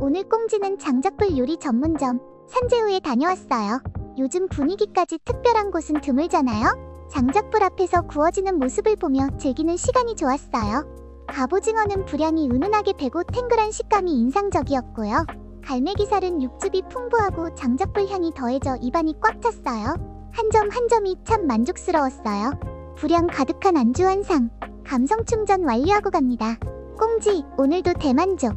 오늘 꽁지는 장작불 요리 전문점 산재우에 다녀왔어요. 요즘 분위기까지 특별한 곳은 드물잖아요. 장작불 앞에서 구워지는 모습을 보며 즐기는 시간이 좋았어요. 갑오징어는 불향이 은은하게 배고 탱글한 식감이 인상적이었고요. 갈매기살은 육즙이 풍부하고 장작불 향이 더해져 입안이 꽉 찼어요. 한 점 한 점이 참 만족스러웠어요. 불향 가득한 안주 완성. 감성 충전 완료하고 갑니다. 꽁지, 오늘도 대만족.